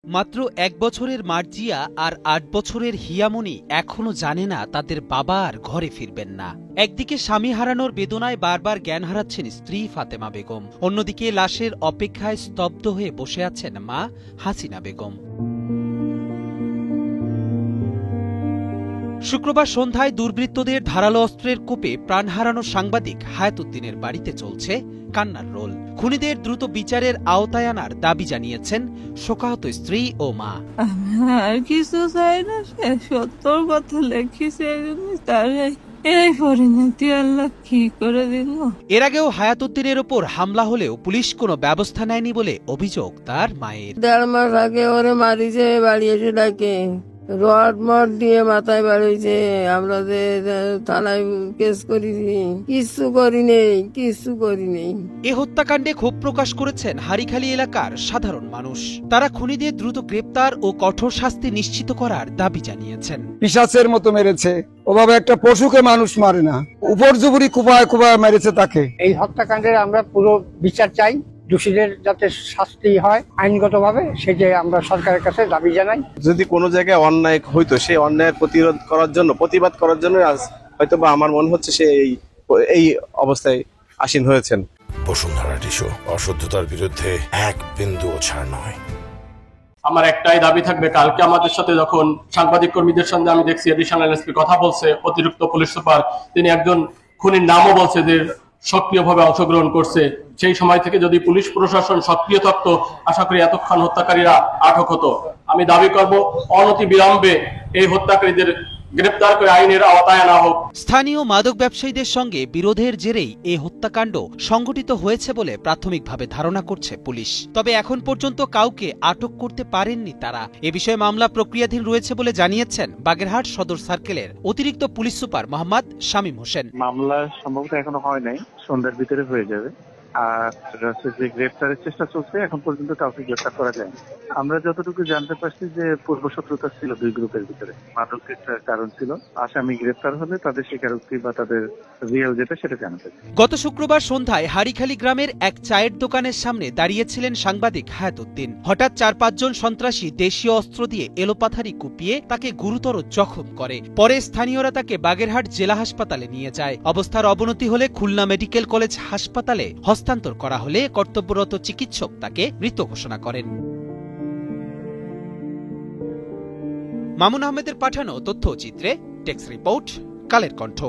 মাত্র ১ বছরের মার্জিয়া আর ৮ বছরের হিয়ামনি এখনো জানে না তাদের বাবা আর ঘরে ফিরবেন না। একদিকে স্বামী হারানোর বেদনায় বারবার জ্ঞান হারাচ্ছেন স্ত্রী ফাতেমা বেগম, অন্যদিকে লাশের অপেক্ষায় স্তব্ধ হয়ে বসে আছেন মা হাসিনা বেগম। শুক্রবার সন্ধ্যায় দুর্বৃত্তদের ধারালো অস্ত্রের কোপে প্রাণ হারানো সাংবাদিক হায়াতুদ্দিনের বাড়িতে চলছে কান্নার রোল। খুনিদের দ্রুত বিচারের আওতায় আনার দাবি জানিয়েছেন শোকাহত স্ত্রী ও মা। আর কিছু চাই না, সত্যর কথা লেখিছে এই পরিণতি আল্লাহ কি করে দিল। এর আগেও হায়াতুদ্দিনের ওপর হামলা হলেও পুলিশ কোনো ব্যবস্থা নেয়নি বলে অভিযোগ তার মায়ের। ১.৫ মাস আগে ওরে মারিছে, বাড়ি এসে ডাকে রড মড দিয়ে মাথায় বাড়িয়েছে। আমরা যে থানায় কেস করিনি, কিছু করি নেই। এ হত্যাকাণ্ডে ক্ষোভ প্রকাশ করেছেন হারিখালী এলাকার সাধারণ মানুষ। তারা খুনিদের দ্রুত গ্রেপ্তার ও কঠোর শাস্তি নিশ্চিত করার দাবি জানিয়েছেন। পিশাচের মতো মেরেছে, ওভাবে একটা পশুকে মানুষ মারে না, উপর্যুপরি কুপায় মেরেছে তাকে। এই হত্যাকাণ্ডের আমরা পুরো বিচার চাই, দোষীদের যাতে শাস্তি হয় আইনগতভাবে, সেটাই আমরা সরকারের কাছে দাবি জানাই। যদি কোনো জায়গায় অন্যায় হইতো, সেই অন্যায়ের প্রতিবাদ করার জন্য হয়তো বা আমার মনে হচ্ছে সে এই অবস্থায় আসীন হয়েছেন। বসুন্ধরা টিস্যু, অশুদ্ধতার বিরুদ্ধে এক বিন্দুও ছাড় নয়। আমার একটাই দাবি থাকবে, কালকে আমাদের সাথে যখন সাংবাদিক কর্মীদের সঙ্গে আমি দেখছি এডিশনাল এসপি কথা বলছে, অতিরিক্ত পুলিশ সুপার, তিনি একজন খুনির নামও বলছে যে সক্রিয়ভাবে অংশগ্রহণ করছে। সেই সময় থেকে যদি পুলিশ প্রশাসন সক্রিয় থাকতো, আশা করি এতক্ষণ হত্যাকারীরা আটক হতো। আমি দাবি করব অনতি বিলম্বে এই হত্যাকারীদের গ্রেপ্তার করে আইনের আওতায় আনা হোক। স্থানীয় মাদক ব্যবসায়ীদের সঙ্গে বিরোধের জেরেই এই হত্যাকাণ্ড সংঘটিত হয়েছে বলে প্রাথমিকভাবে ধারণা করছে পুলিশ। তবে এখন পর্যন্ত কাউকে আটক করতে পারেননি তারা। এ বিষয়ে মামলা প্রক্রিয়াধীন রয়েছে বলে জানিয়েছেন বাগেরহাট সদর সার্কেলের অতিরিক্ত পুলিশ সুপার মোহাম্মদ শামীম হোসেন। মামলা সম্ভবত এখনো হয় নাই, সন্ধ্যার ভিতরে হয়ে যাবে। আর যে গ্রেপ্তারের চেষ্টা চলছে, এখন পর্যন্ত কাউকে গ্রেপ্তার করা যায়নি। আমরা যতটুকু জানতে পারছি যে পূর্বশত্রুতা ছিল দুই গ্রুপের ভিতরে, মাদকের কারণ ছিল। আসামি গ্রেপ্তার হলে তাদের স্বীকারোক্তি বা তাদের রিয়েল যেটা সেটা জানাতে। গত শুক্রবার সন্ধ্যায় হারিখালী গ্রামের এক চায়ের দোকানের সামনে দাঁড়িয়েছিলেন সাংবাদিক হায়াতুদ্দিন। হঠাৎ ৪-৫ জন সন্ত্রাসী দেশীয় অস্ত্র দিয়ে এলোপাথারি কুপিয়ে তাকে গুরুতর জখম করে। পরে স্থানীয়রা তাকে বাগেরহাট জেলা হাসপাতালে নিয়ে যায়। অবস্থার অবনতি হলে খুলনা মেডিকেল কলেজ হাসপাতালে হস্তান্তর করা হলে কর্তব্যরত চিকিৎসক তাকে মৃত ঘোষণা করেন। মামুন আহমেদের পাঠানো তথ্যচিত্রে ডেস্ক রিপোর্ট, কালের কণ্ঠ।